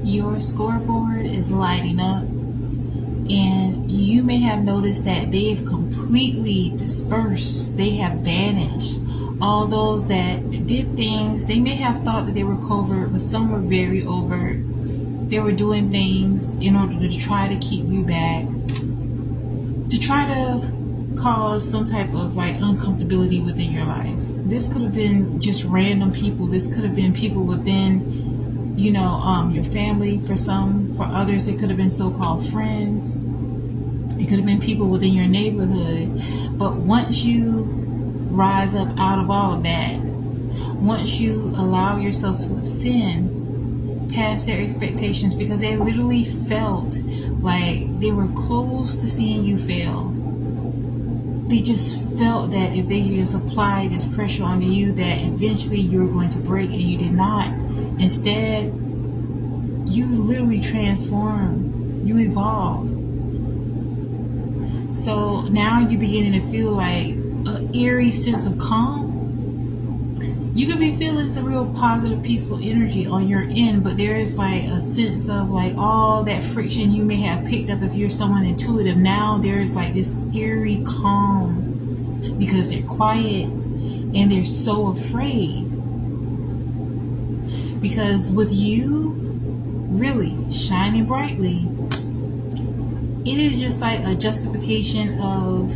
Your scoreboard is lighting up, and you may have noticed that they've completely dispersed. They have vanished. All those that did things, they may have thought that they were covert, but some were very overt. They were doing things in order to try to keep you back, to try to cause some type of like uncomfortability within your life. This could have been just random people. This could have been people within, your family. For some, for others, it could have been so-called friends. It could have been people within your neighborhood. But once you rise up out of all of that, once you allow yourself to ascend past their expectations, because they literally felt like they were close to seeing you fail. They just felt that if they just applied this pressure onto you, that eventually you were going to break, and you did not. Instead, you literally transform, you evolve. So now you're beginning to feel like an eerie sense of calm. You could be feeling some real positive, peaceful energy on your end, but there is like a sense of like all that friction you may have picked up if you're someone intuitive. Now there is like this eerie calm because they're quiet and they're so afraid. Because with you really shining brightly, it is just like a justification of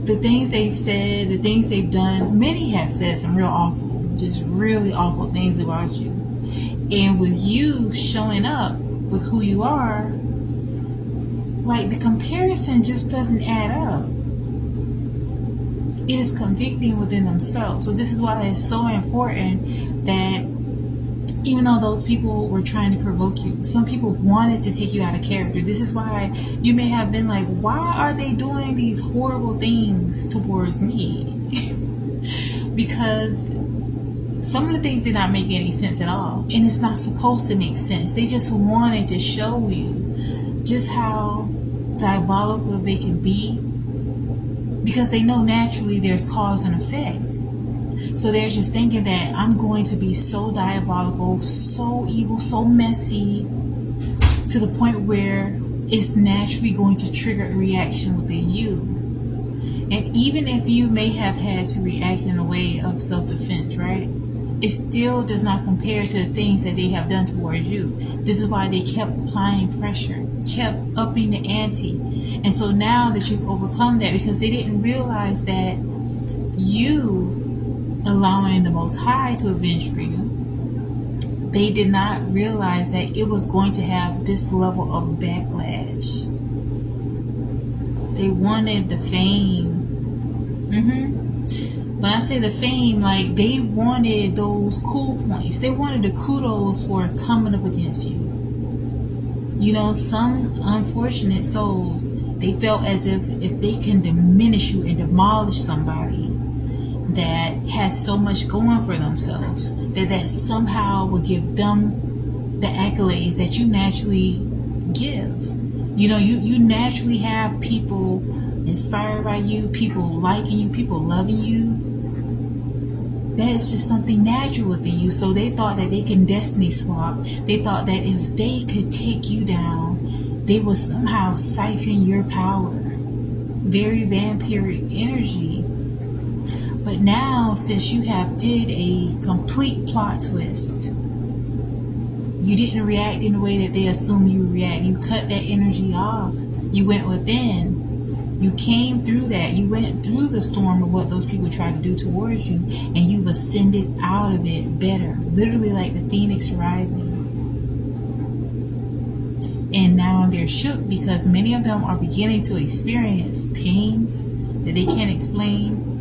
the things they've said, the things they've done. Many have said some real awful, just really awful things about you. And with you showing up with who you are, like the comparison just doesn't add up. It is convicting within themselves. So this is why it's so important that even though those people were trying to provoke you, some people wanted to take you out of character. This is why you may have been like, why are they doing these horrible things towards me? Because some of the things did not make any sense at all. And it's not supposed to make sense. They just wanted to show you just how diabolical they can be. Because they know naturally there's cause and effect. So they're just thinking that I'm going to be so diabolical, so evil, so messy, to the point where it's naturally going to trigger a reaction within you. And even if you may have had to react in a way of self-defense, right? It still does not compare to the things that they have done towards you. This is why they kept applying pressure, kept upping the ante. And so now that you've overcome that, because they didn't realize that you allowing the Most High to avenge for you, they did not realize that it was going to have this level of backlash. They wanted the fame. When I say the fame, like they wanted those cool points. They wanted the kudos for coming up against you. You know, some unfortunate souls, they felt as if they can diminish you and demolish somebody that has so much going for themselves, that somehow will give them the accolades that you naturally give. You know, you naturally have people inspired by you, people liking you, people loving you. That is just something natural within you. So they thought that they can destiny swap. They thought that if they could take you down, they would somehow siphon your power. Very vampiric energy. But now, since you have did a complete plot twist, you didn't react in the way that they assumed you would react. You cut that energy off. You went within. You came through that. You went through the storm of what those people tried to do towards you, and you've ascended out of it better. Literally like the phoenix rising. And now they're shook because many of them are beginning to experience pains that they can't explain.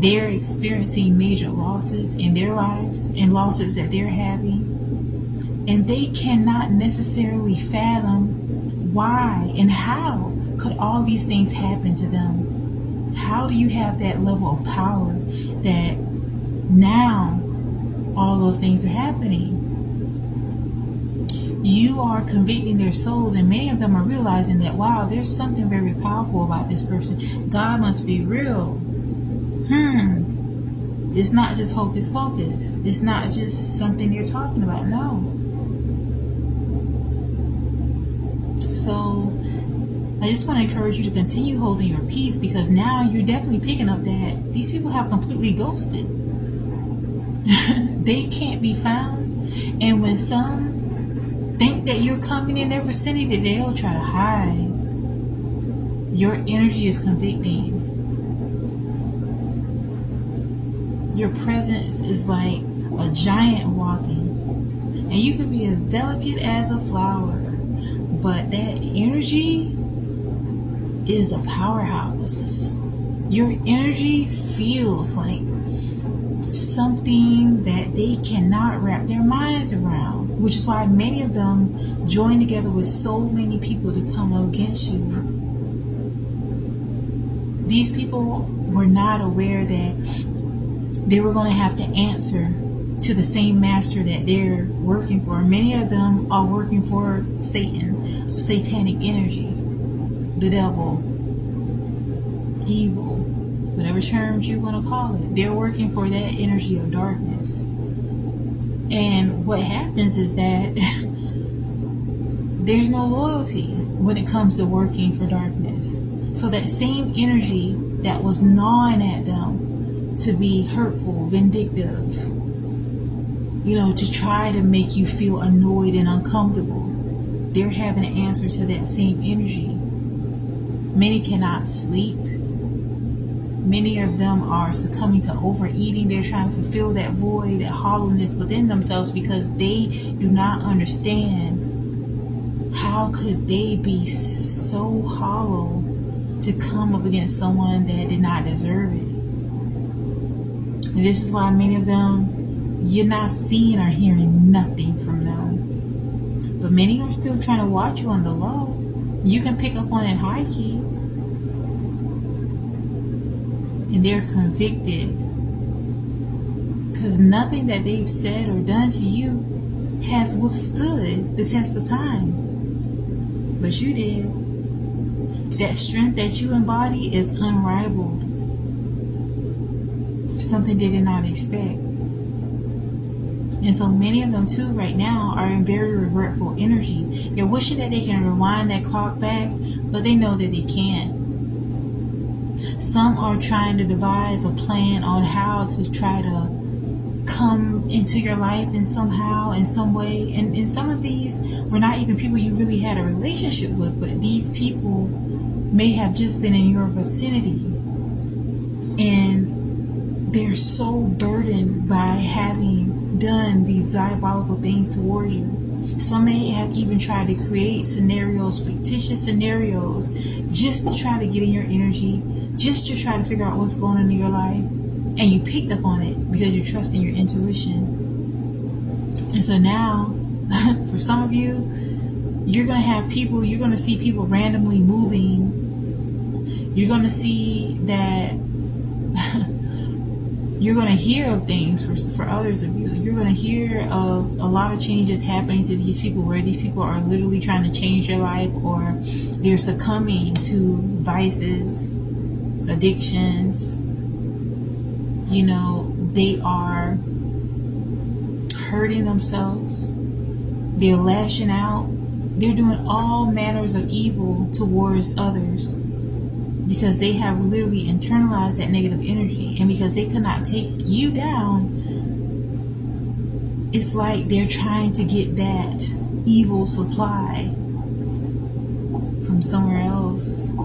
They're experiencing major losses in their lives and losses that they're having. And they cannot necessarily fathom why and how could all these things happen to them. How do you have that level of power that now all those things are happening? You are convicting their souls, and many of them are realizing that, wow, there's something very powerful about this person. God must be real. It's not just hocus pocus. It's not just something you're talking about. No. So I just want to encourage you to continue holding your peace, because now you're definitely picking up that these people have completely ghosted. They can't be found. And when some think that you're coming in their vicinity, they'll try to hide. Your energy is convicting. Your presence is like a giant walking. And you can be as delicate as a flower, but that energy is a powerhouse. Your energy feels like something that they cannot wrap their minds around, which is why many of them join together with so many people to come against you. These people were not aware that they were going to have to answer to the same master that they're working for. Many of them are working for Satan, satanic energy, the devil, evil, whatever terms you want to call it. They're working for that energy of darkness. And what happens is that there's no loyalty when it comes to working for darkness. So that same energy that was gnawing at them to be hurtful, vindictive, to try to make you feel annoyed and uncomfortable, they're having to answer to that same energy. Many cannot sleep. Many of them are succumbing to overeating. They're trying to fulfill that void, that hollowness within themselves, because they do not understand how could they be so hollow to come up against someone that did not deserve it. And this is why many of them, you're not seeing or hearing nothing from them. But many are still trying to watch you on the low. You can pick up on it high key. And they're convicted because nothing that they've said or done to you has withstood the test of time. But you did. That strength that you embody is unrivaled. Something they did not expect. And so many of them too right now are in very regretful energy. They're wishing that they can rewind that clock back, but they know that they can't. Some are trying to devise a plan on how to try to come into your life in somehow, in some way. And in some of these were not even people you really had a relationship with, but these people may have just been in your vicinity. And they're so burdened by having done these diabolical things towards you. Some may have even tried to create scenarios, fictitious scenarios, just to try to get in your energy, just to try to figure out what's going on in your life. And you picked up on it because you're trusting your intuition. And so now, for some of you, you're going to see people randomly moving. You're going to see that you're going to hear of things for others of you. You're going to hear of a lot of changes happening to these people, where these people are literally trying to change their life, or they're succumbing to vices, addictions. They are hurting themselves. They're lashing out. They're doing all manners of evil towards others, because they have literally internalized that negative energy. And because they could not take you down, it's like they're trying to get that evil supply from somewhere else.